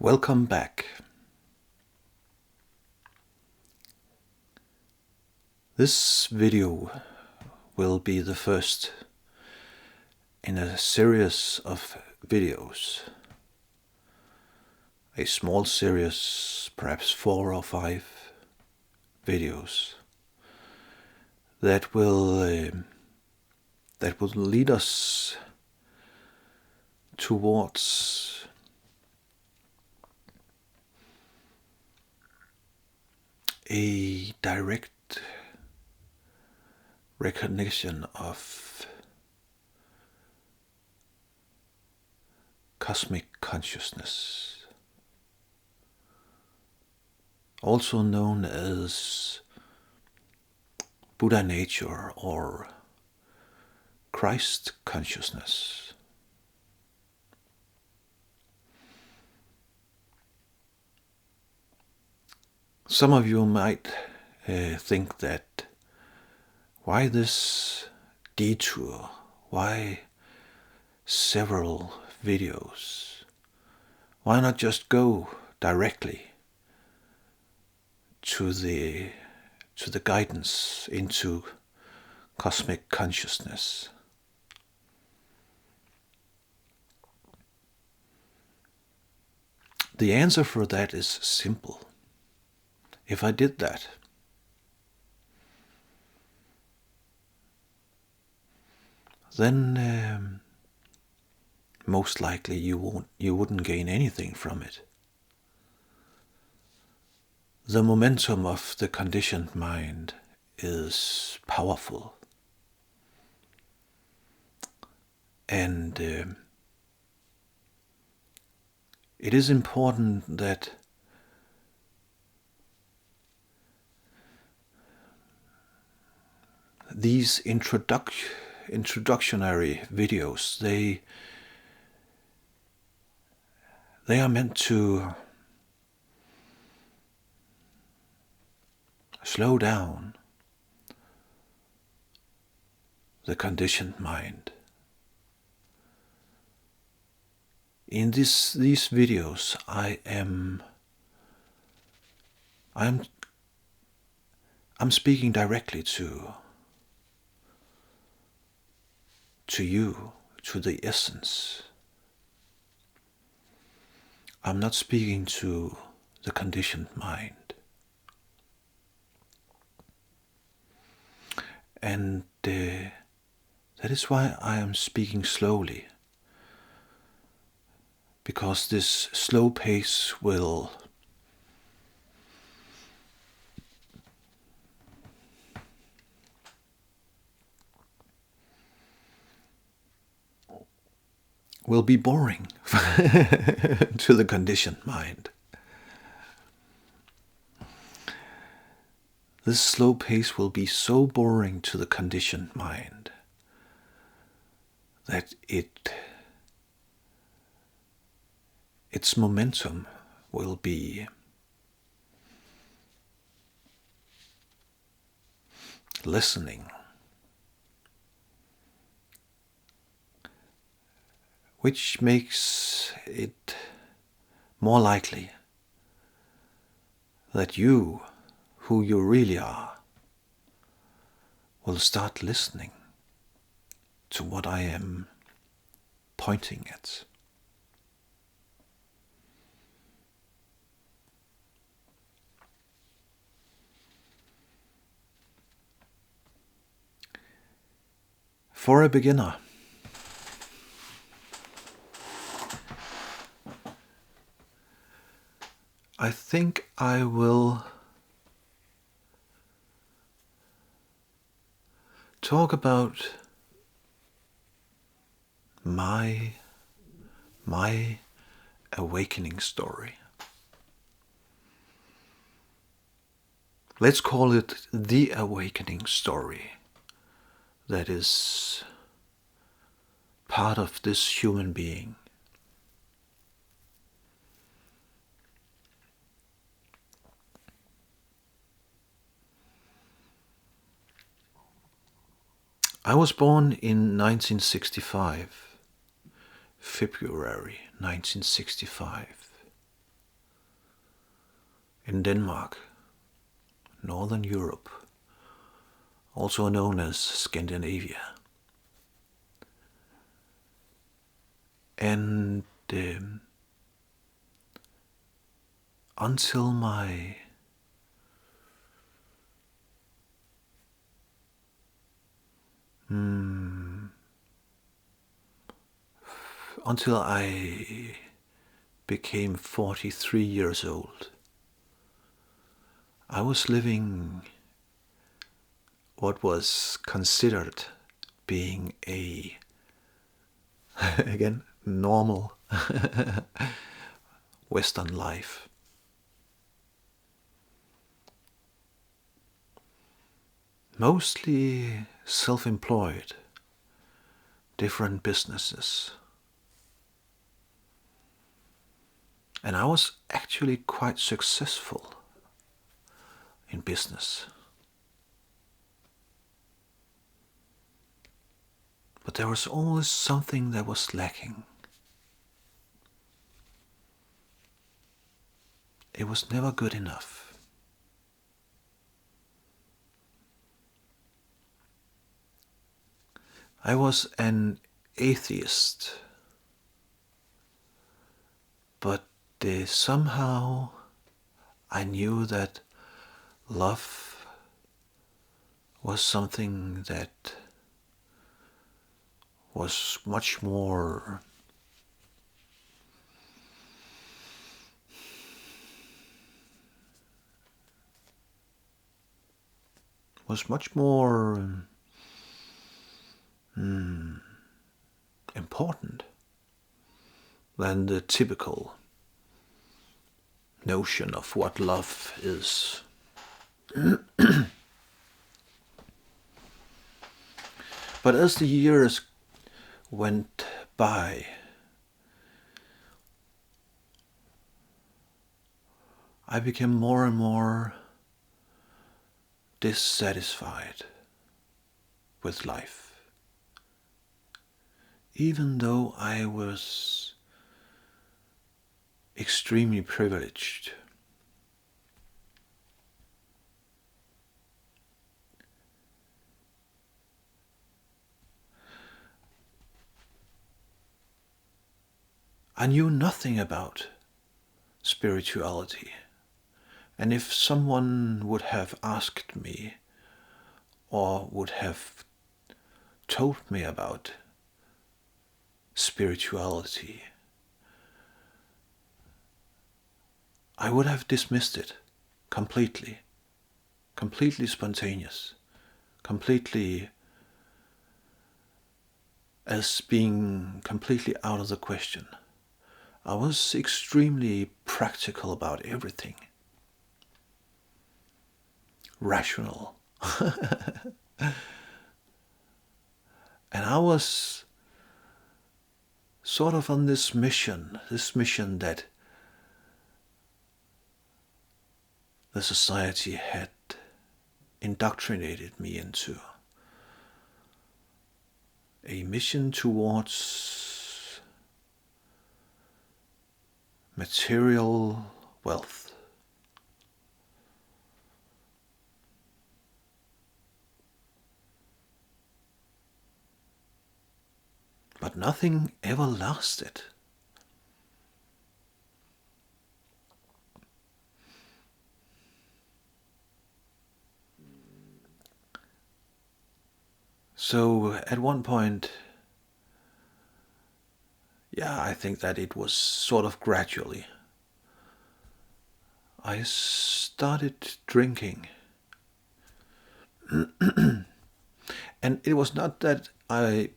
Welcome back. This video will be the first in a series of videos. A small series, perhaps 4 or 5 videos that will lead us towards a direct recognition of cosmic consciousness, also known as Buddha nature or Christ consciousness. Some of you might think that why this detour? Why several videos? Why not just go directly to the guidance into cosmic consciousness? The answer for that is simple. If I did that, then most likely you wouldn't gain anything from it. The momentum of the conditioned mind is powerful, and it is important that these introductionary videos, they are meant to slow down the conditioned mind. In these videos, I'm speaking directly to you, to the essence. I'm not speaking to the conditioned mind. And that is why I am speaking slowly. Because this slow pace will be boring to the conditioned mind. This slow pace will be so boring to the conditioned mind that its momentum will be listening, which makes it more likely that you, who you really are, will start listening to what I am pointing at. For a beginner, I think I will talk about my awakening story. Let's call it the awakening story that is part of this human being. I was born in 1965, February 1965. in Denmark, Northern Europe, also known as Scandinavia. And until my until I became 43 years old, I was living what was considered being a, again, normal Western life. Mostly self-employed, different businesses. And I was actually quite successful in business. But there was always something that was lacking. It was never good enough. I was an atheist, but somehow I knew that love was something that was much more important than the typical notion of what love is. But as the years went by, I became more and more dissatisfied with life, even though I was extremely privileged. I knew nothing about spirituality, and if someone would have asked me or would have told me about spirituality, I would have dismissed it completely spontaneous, completely as being completely out of the question. I was extremely practical about everything, rational. And I was sort of on this mission that the society had indoctrinated me into. A mission towards material wealth. But nothing ever lasted. So at one point, I think that it was sort of gradually, I started drinking. And it was not that I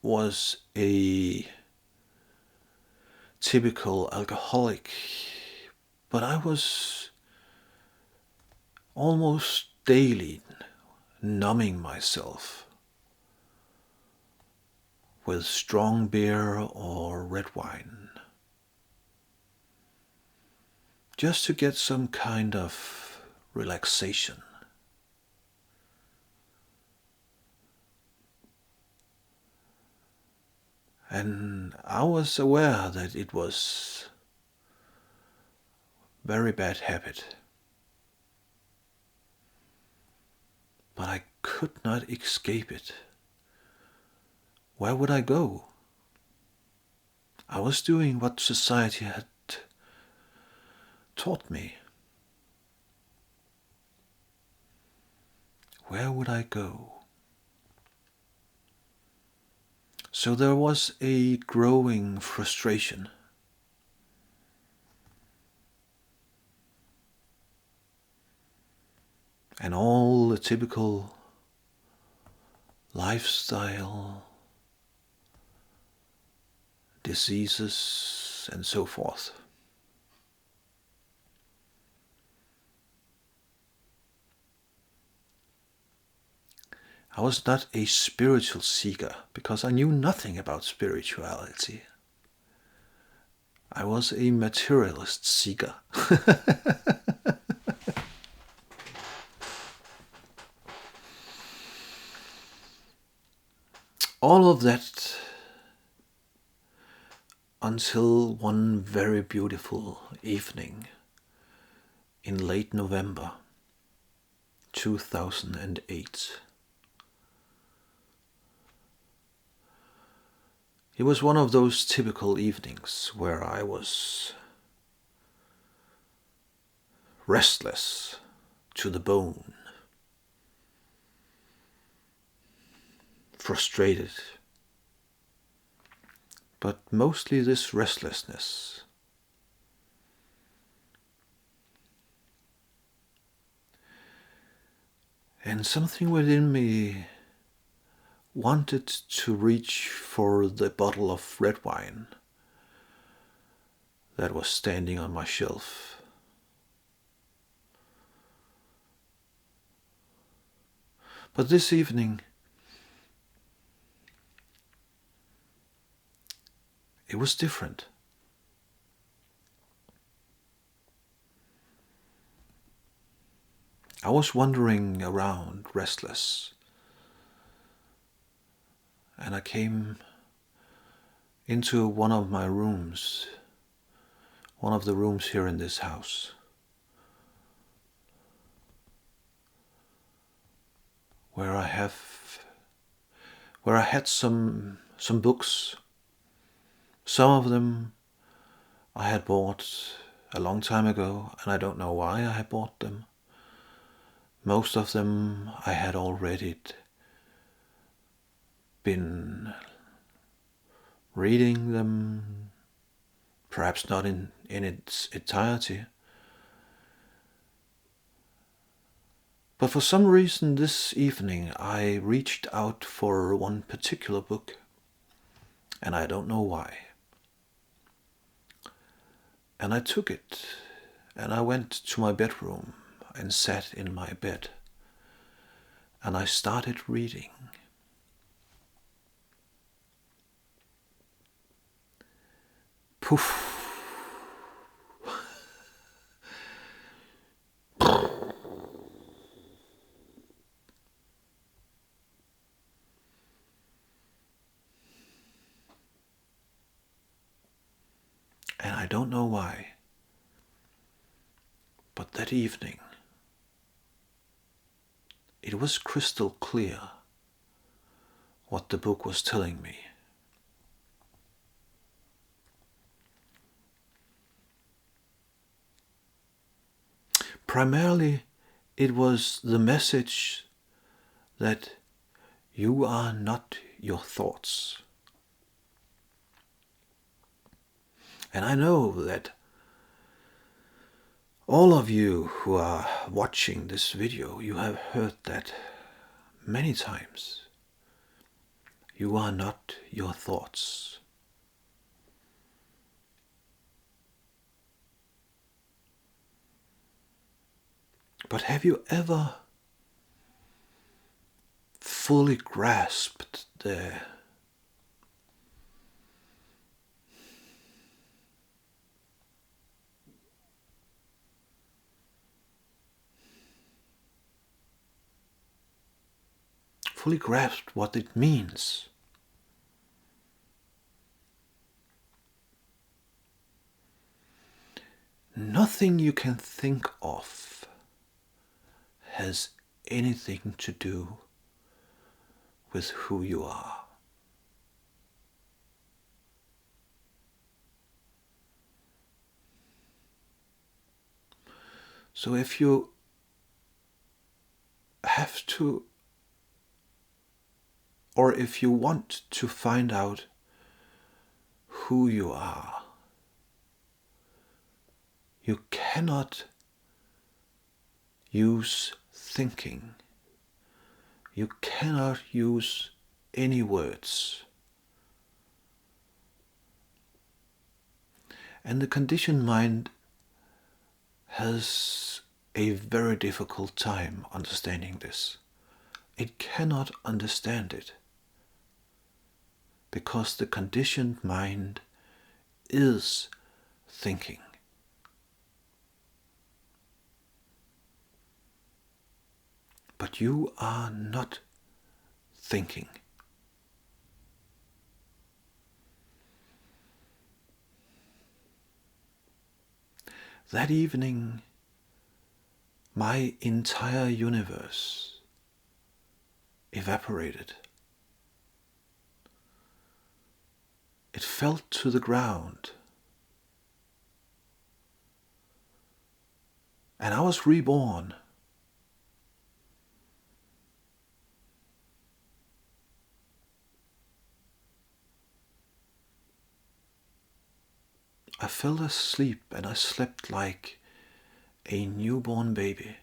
was a typical alcoholic, but I was almost daily numbing myself with strong beer or red wine, just to get some kind of relaxation. And I was aware that it was a very bad habit. but I could not escape it. Where would I go? I was doing what society had taught me. Where would I go? So there was a growing frustration. And all the typical lifestyle, diseases, and so forth. I was not a spiritual seeker because I knew nothing about spirituality. I was a materialist seeker. All of that until one very beautiful evening in late November 2008. It was one of those typical evenings where I was restless to the bone, frustrated, but mostly this restlessness. And something within me wanted to reach for the bottle of red wine that was standing on my shelf. But this evening, it was different. I was wandering around restless, and I came into one of my rooms, one of the rooms here in this house, where I had some books. Some of them I had bought a long time ago, and I don't know why I had bought them. Most of them I had already been reading them, perhaps not in its entirety. But for some reason this evening I reached out for one particular book, and I don't know why. And I took it, and I went to my bedroom and sat in my bed, and I started reading. Poof. And I don't know why, but that evening, it was crystal clear what the book was telling me. Primarily, it was the message that you are not your thoughts. And I know that all of you who are watching this video, you have heard that many times. You are not your thoughts. But have you ever fully grasped the what it means? Nothing you can think of has anything to do with who you are. So if you have to, or if you want to find out who you are, you cannot use thinking. You cannot use any words. And the conditioned mind has a very difficult time understanding this. It cannot understand it because the conditioned mind is thinking. But you are not thinking. That evening, my entire universe evaporated. It fell to the ground. And I was reborn. I fell asleep and I slept like a newborn baby.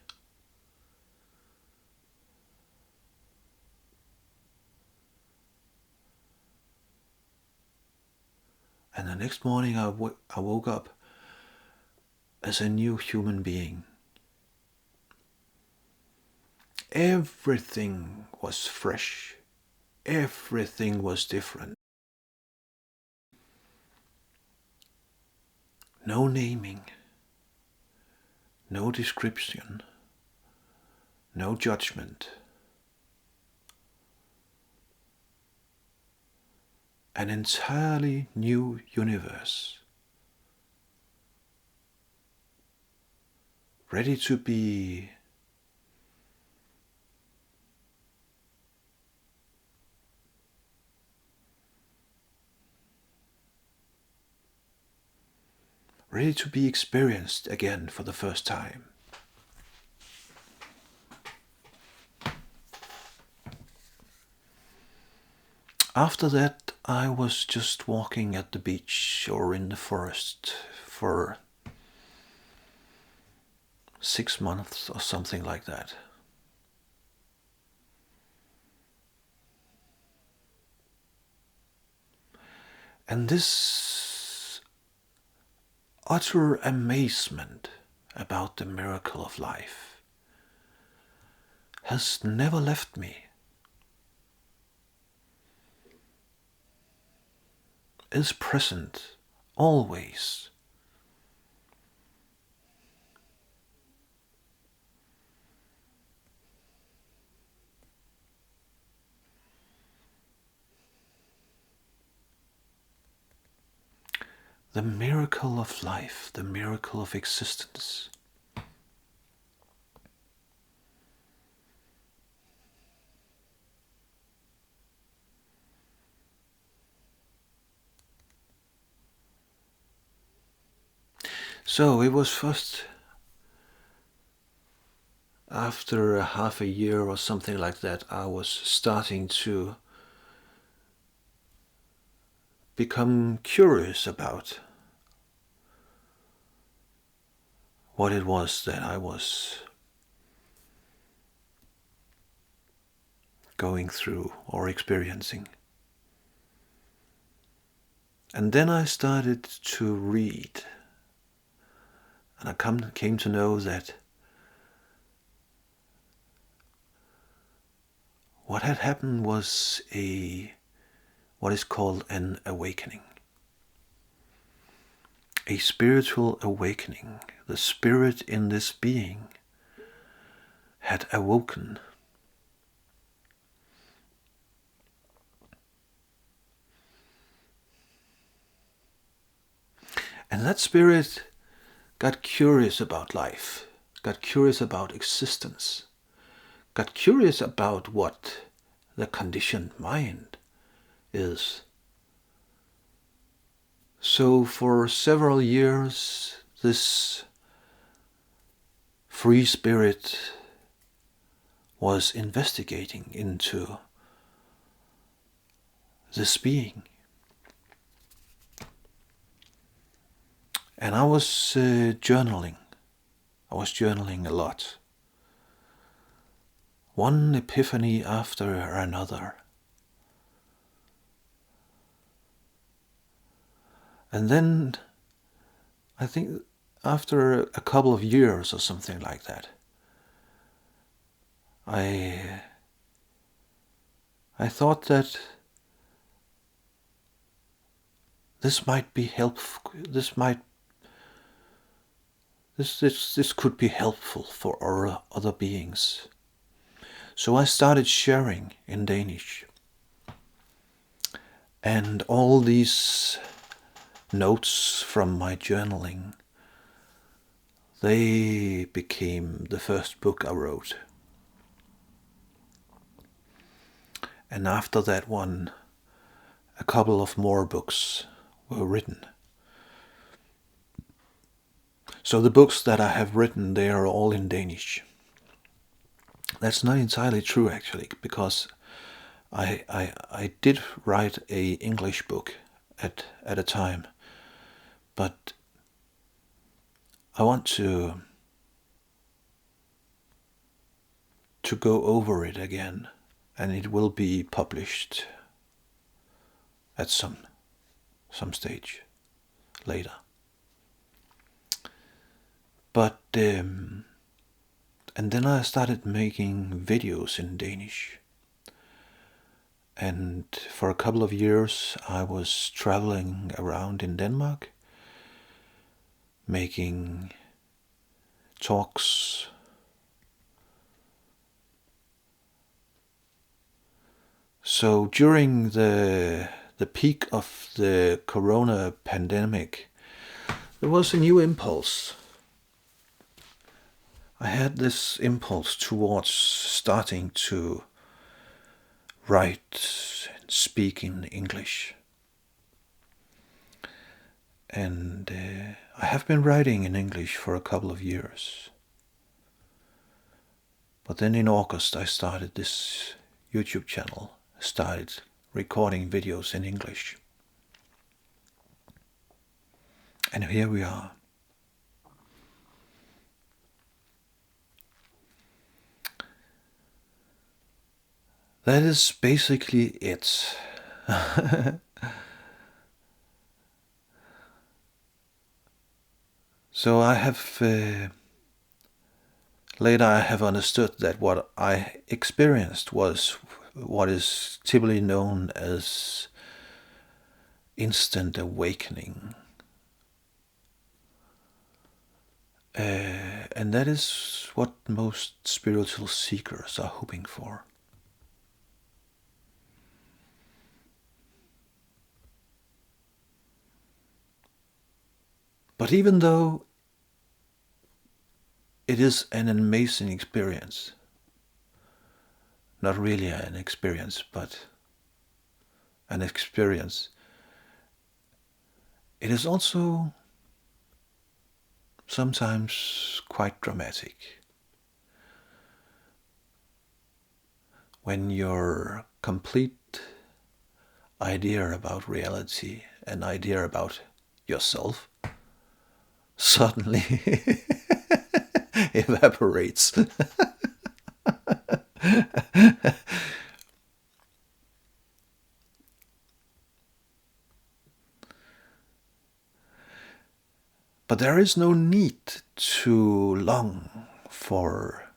And the next morning I woke up as a new human being. Everything was fresh. Everything was different. No naming, no description, no judgment. An entirely new universe, ready to be experienced again for the first time. After that, I was just walking at the beach or in the forest for 6 months or something like that. And this utter amazement about the miracle of life has never left me. Is present always. The miracle of life, the miracle of existence. So it was first after a half a year or something like that, I was starting to become curious about what it was that I was going through or experiencing. And then I started to read. And I came to know that what had happened was what is called an awakening. A spiritual awakening. The spirit in this being had awoken. And that spirit got curious about life, got curious about existence, got curious about what the conditioned mind is. So for several years, this free spirit was investigating into this being. And I was journaling. I was journaling a lot. One epiphany after another. And then, I think after a couple of years or something like that, I thought that this might be helpful. This could be helpful for other beings. So I started sharing in Danish. And all these notes from my journaling, they became the first book I wrote. And after that one, a couple of more books were written. So the books that I have written, they are all in Danish. That's not entirely true, actually, because I did write a English book at a time, but I want to go over it again, and it will be published at some stage later. But and then I started making videos in Danish. And for a couple of years I was traveling around in Denmark, making talks. So during the peak of the corona pandemic, there was a new impulse. I had this impulse towards starting to write and speak in English. And I have been writing in English for a couple of years. But then in August I started this YouTube channel, started recording videos in English. And here we are. That is basically it. So I have later I have understood that what I experienced was what is typically known as instant awakening. And that is what most spiritual seekers are hoping for. But even though it is an amazing experience, not really an experience, but an experience, it is also sometimes quite dramatic. When your complete idea about reality, an idea about yourself, suddenly evaporates. But there is no need to long for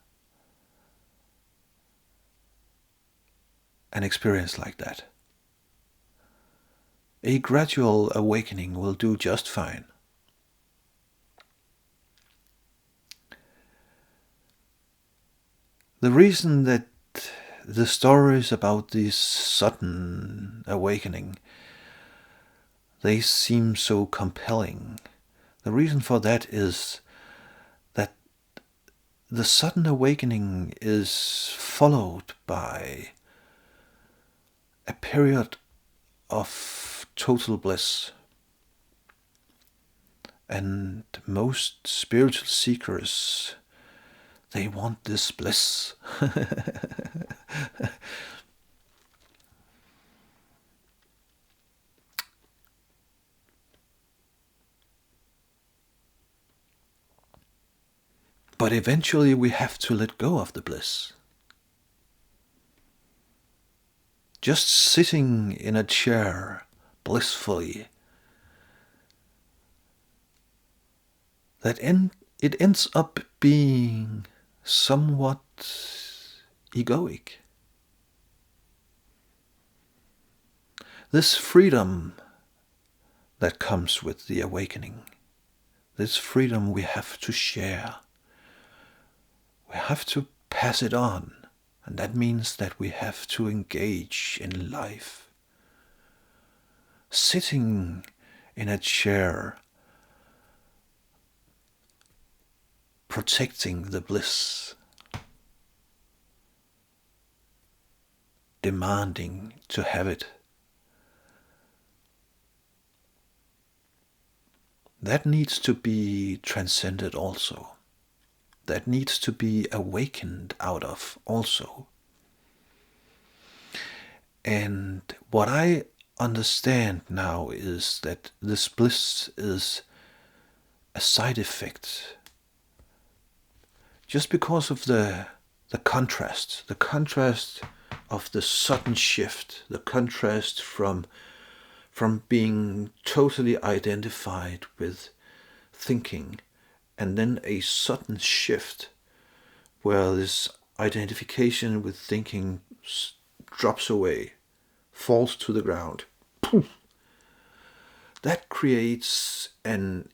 an experience like that. A gradual awakening will do just fine. The reason that the stories about this sudden awakening, they seem so compelling, the reason for that is that the sudden awakening is followed by a period of total bliss. And most spiritual seekers, they want this bliss. But eventually we have to let go of the bliss. Just sitting in a chair blissfully, it ends up being somewhat egoic. This freedom that comes with the awakening, this freedom we have to share. We have to pass it on, and that means that we have to engage in life. Sitting in a chair, protecting the bliss, demanding to have it, that needs to be transcended also. That needs to be awakened out of also. And what I understand now is that this bliss is a side effect just because of the contrast of the sudden shift, the contrast from being totally identified with thinking, and then a sudden shift where this identification with thinking drops away, falls to the ground. Poof. That creates an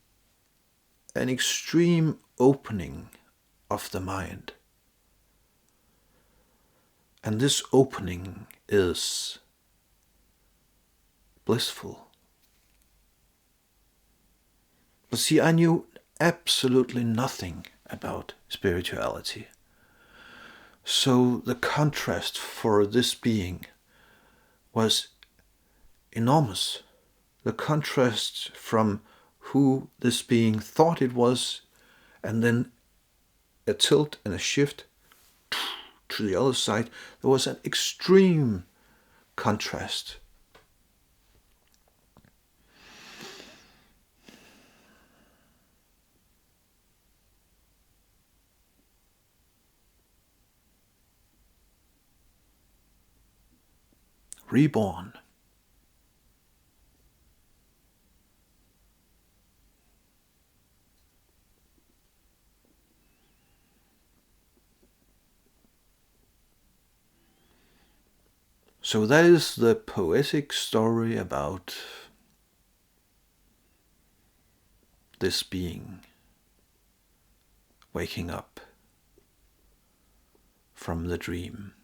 extreme opening of the mind. And this opening is blissful. But see, I knew absolutely nothing about spirituality. So the contrast for this being was enormous. The contrast from who this being thought it was, and then a tilt and a shift to the other side. There was an extreme contrast. Reborn. So that is the poetic story about this being waking up from the dream.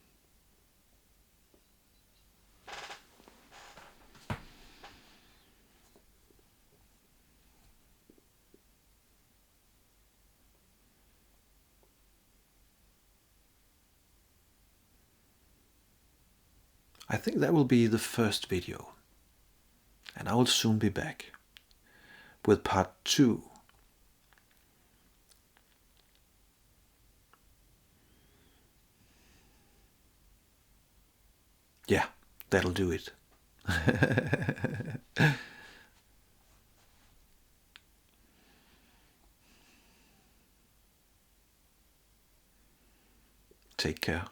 I think that will be the first video, and I will soon be back with part 2. Yeah, that'll do it. Take care.